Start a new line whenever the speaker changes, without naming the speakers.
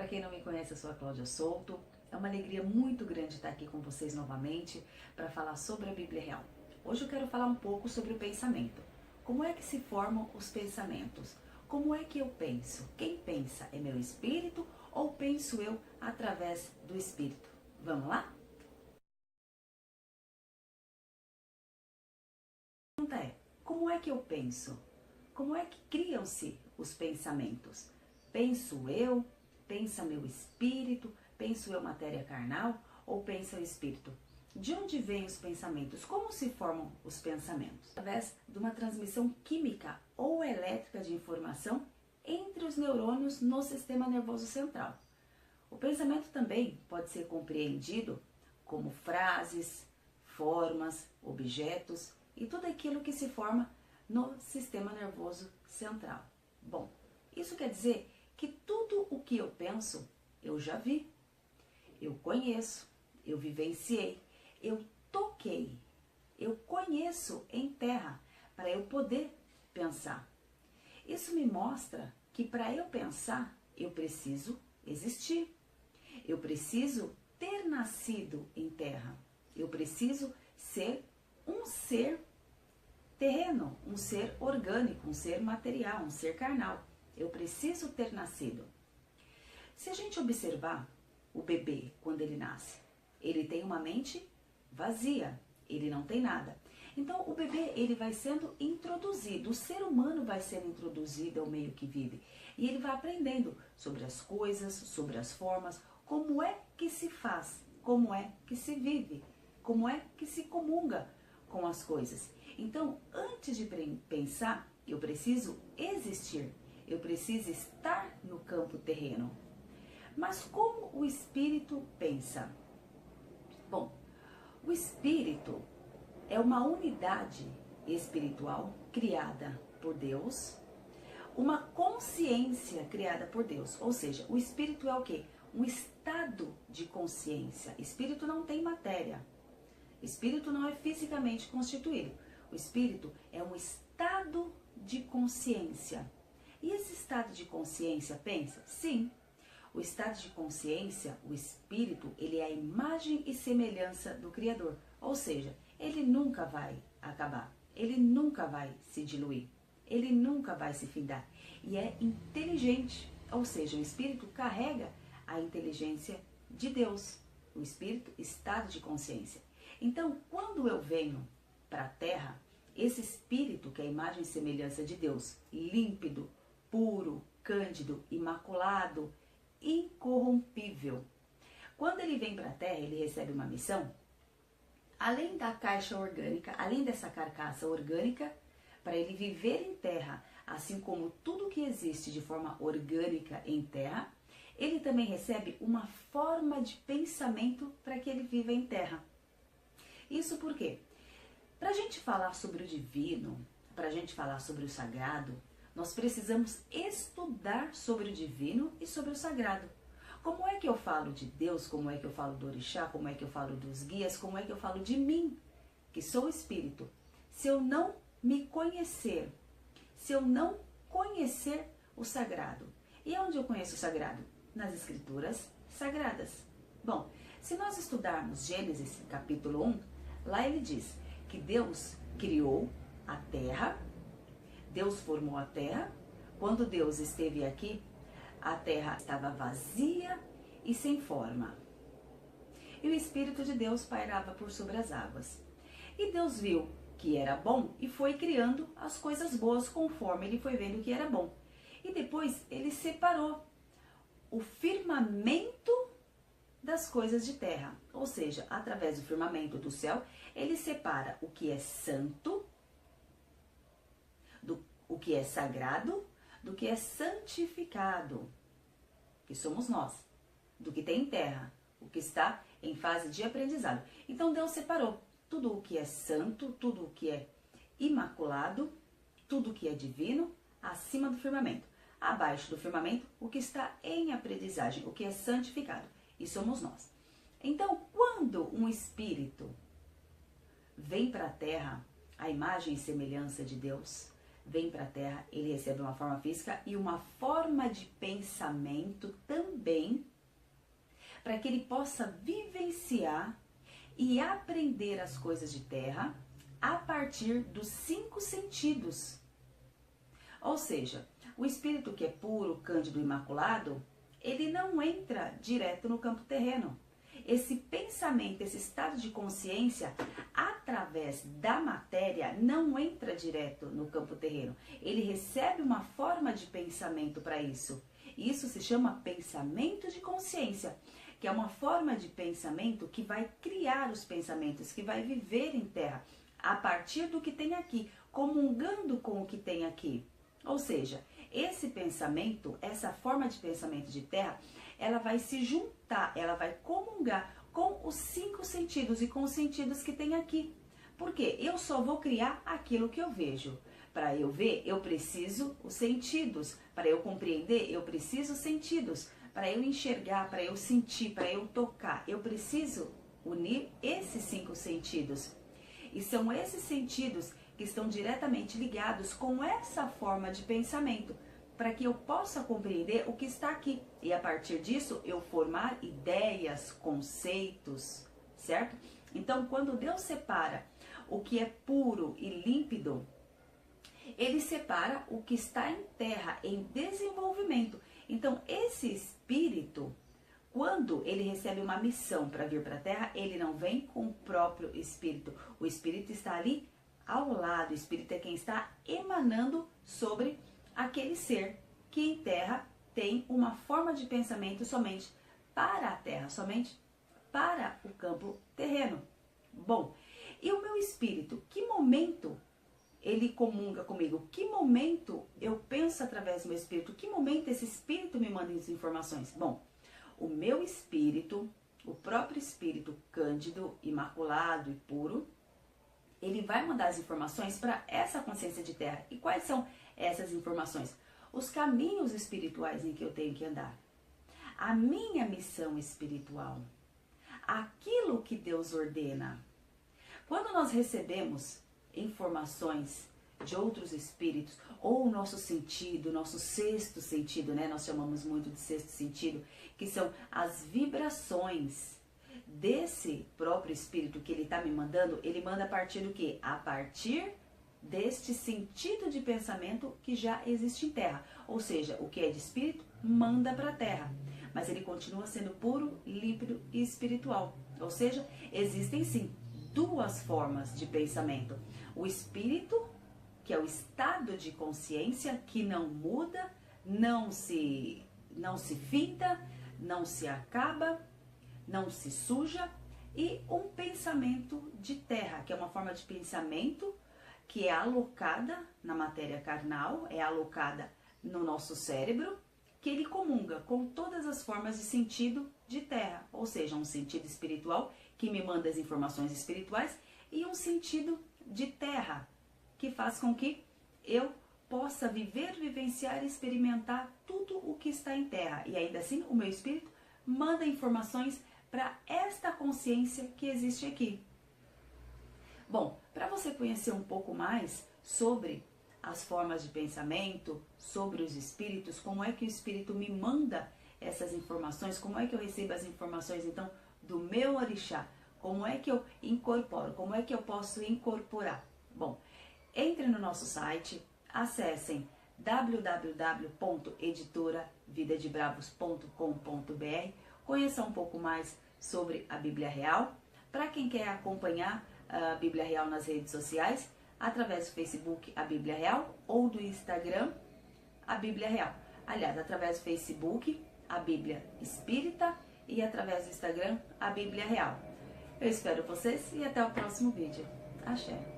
Para quem não me conhece, eu sou a Cláudia Souto. É uma alegria muito grande estar aqui com vocês novamente para falar sobre a Bíblia Real. Hoje eu quero falar um pouco sobre o pensamento. Como é que se formam os pensamentos? Como é que eu penso? Quem pensa é meu espírito ou penso eu através do espírito? Vamos lá? A pergunta é, como é que eu penso? Como é que criam-se os pensamentos? Penso eu? Pensa meu espírito? Penso eu matéria carnal? Ou pensa o espírito? De onde vêm os pensamentos? Como se formam os pensamentos? Através de uma transmissão química ou elétrica de informação entre os neurônios no sistema nervoso central. O pensamento também pode ser compreendido como frases, formas, objetos e tudo aquilo que se forma no sistema nervoso central. Bom, isso quer dizer que tudo o que eu penso, eu já vi, eu conheço, eu vivenciei, eu toquei, eu conheço em terra para eu poder pensar. Isso me mostra que para eu pensar, eu preciso existir. Eu preciso ter nascido em terra. Eu preciso ser um ser terreno, um ser orgânico, um ser material, um ser carnal. Eu preciso ter nascido. Se a gente observar o bebê quando ele nasce, ele tem uma mente vazia, ele não tem nada. Então o bebê ele vai sendo introduzido, o ser humano vai sendo introduzido ao meio que vive. E ele vai aprendendo sobre as coisas, sobre as formas, como é que se faz, como é que se vive, como é que se comunga com as coisas. Então, antes de pensar, eu preciso existir, eu preciso estar no campo terreno. Mas como o espírito pensa? Bom, o espírito é uma unidade espiritual criada por Deus, uma consciência criada por Deus. Ou seja, o espírito é o quê? Um estado de consciência. Espírito não tem matéria. Espírito não é fisicamente constituído. O espírito é um estado de consciência. E esse estado de consciência pensa? Sim. O estado de consciência, o espírito, ele é a imagem e semelhança do Criador. Ou seja, ele nunca vai acabar. Ele nunca vai se diluir. Ele nunca vai se findar. E é inteligente. Ou seja, o espírito carrega a inteligência de Deus. O espírito, estado de consciência. Então, quando eu venho para a Terra, esse espírito, que é a imagem e semelhança de Deus, límpido, puro, cândido, imaculado, incorrompível. Quando ele vem para a Terra, ele recebe uma missão, além da caixa orgânica, além dessa carcaça orgânica, para ele viver em Terra, assim como tudo que existe de forma orgânica em Terra, ele também recebe uma forma de pensamento para que ele viva em Terra. Isso por quê? Para a gente falar sobre o divino, para a gente falar sobre o sagrado, nós precisamos estudar sobre o divino e sobre o sagrado. Como é que eu falo de Deus, como é que eu falo do orixá, como é que eu falo dos guias, como é que eu falo de mim, que sou espírito, se eu não me conhecer, se eu não conhecer o sagrado. E onde eu conheço o sagrado? Nas escrituras sagradas. Bom, se nós estudarmos Gênesis capítulo 1, lá ele diz que Deus criou a terra, Deus formou a terra. Quando Deus esteve aqui, a terra estava vazia e sem forma. E o Espírito de Deus pairava por sobre as águas. E Deus viu que era bom e foi criando as coisas boas conforme ele foi vendo que era bom. E depois ele separou o firmamento das coisas de terra. Ou seja, através do firmamento do céu, ele separa o que é santo, o que é sagrado, do que é santificado, que somos nós, do que tem em terra, o que está em fase de aprendizado. Então Deus separou tudo o que é santo, tudo o que é imaculado, tudo o que é divino, acima do firmamento. Abaixo do firmamento, o que está em aprendizagem, o que é santificado. E somos nós. Então, quando um espírito vem para a terra, a imagem e semelhança de Deus, vem para a terra, ele recebe uma forma física e uma forma de pensamento também para que ele possa vivenciar e aprender as coisas de terra a partir dos 5 sentidos. Ou seja, o espírito que é puro, cândido, imaculado, ele não entra direto no campo terreno. Esse pensamento, esse estado de consciência, através da matéria, não entra direto no campo terreno. Ele recebe uma forma de pensamento para isso. Isso se chama pensamento de consciência, que é uma forma de pensamento que vai criar os pensamentos, que vai viver em terra, a partir do que tem aqui, comungando com o que tem aqui. Ou seja, esse pensamento, essa forma de pensamento de terra, ela vai se juntar, ela vai comungar com os 5 sentidos e com os sentidos que tem aqui. Porque eu só vou criar aquilo que eu vejo. Para eu ver, eu preciso os sentidos. Para eu compreender, eu preciso os sentidos. Para eu enxergar, para eu sentir, para eu tocar, eu preciso unir esses 5 sentidos. E são esses sentidos que estão diretamente ligados com essa forma de pensamento, para que eu possa compreender o que está aqui. E a partir disso, eu formar ideias, conceitos, certo? Então, quando Deus separa o que é puro e límpido, ele separa o que está em terra, em desenvolvimento. Então, esse espírito, quando ele recebe uma missão para vir para a terra, ele não vem com o próprio espírito. O espírito está ali ao lado. O espírito é quem está emanando sobre aquele ser que em terra tem uma forma de pensamento somente para a terra, somente para o campo terreno. Bom, e o meu espírito, que momento ele comunga comigo? Que momento eu penso através do meu espírito? Que momento esse espírito me manda as informações? Bom, o meu espírito, o próprio espírito cândido, imaculado e puro, ele vai mandar as informações para essa consciência de terra. E quais são essas informações? Os caminhos espirituais em que eu tenho que andar. A minha missão espiritual. Aquilo que Deus ordena. Quando nós recebemos informações de outros espíritos, ou o nosso sentido, nosso sexto sentido, né? Nós chamamos muito de sexto sentido, que são as vibrações desse próprio espírito que ele está me mandando. Ele manda a partir do quê? A partir deste sentido de pensamento que já existe em terra. Ou seja, o que é de espírito manda para a terra, mas ele continua sendo puro, límpido e espiritual. Ou seja, existem sim 2 formas de pensamento. O espírito, que é o estado de consciência que não muda, não se finda, não se acaba, não se suja, e um pensamento de terra, que é uma forma de pensamento que é alocada na matéria carnal, é alocada no nosso cérebro, que ele comunga com todas as formas de sentido de terra, ou seja, um sentido espiritual que me manda as informações espirituais e um sentido de terra, que faz com que eu possa viver, vivenciar e experimentar tudo o que está em terra. E ainda assim, o meu espírito manda informações para esta consciência que existe aqui. Bom, para você conhecer um pouco mais sobre as formas de pensamento, sobre os espíritos, como é que o espírito me manda essas informações, como é que eu recebo as informações, então, do meu orixá, como é que eu incorporo, como é que eu posso incorporar? Bom, entre no nosso site, acessem www.editoravidadebravos.com.br, conheça um pouco mais sobre a Bíblia Real. Para quem quer acompanhar a Bíblia Real nas redes sociais, através do Facebook, a Bíblia Real, ou do Instagram, a Bíblia Real. Aliás, através do Facebook, a Bíblia Espírita, e através do Instagram, a Bíblia Real. Eu espero vocês e até o próximo vídeo. Axé!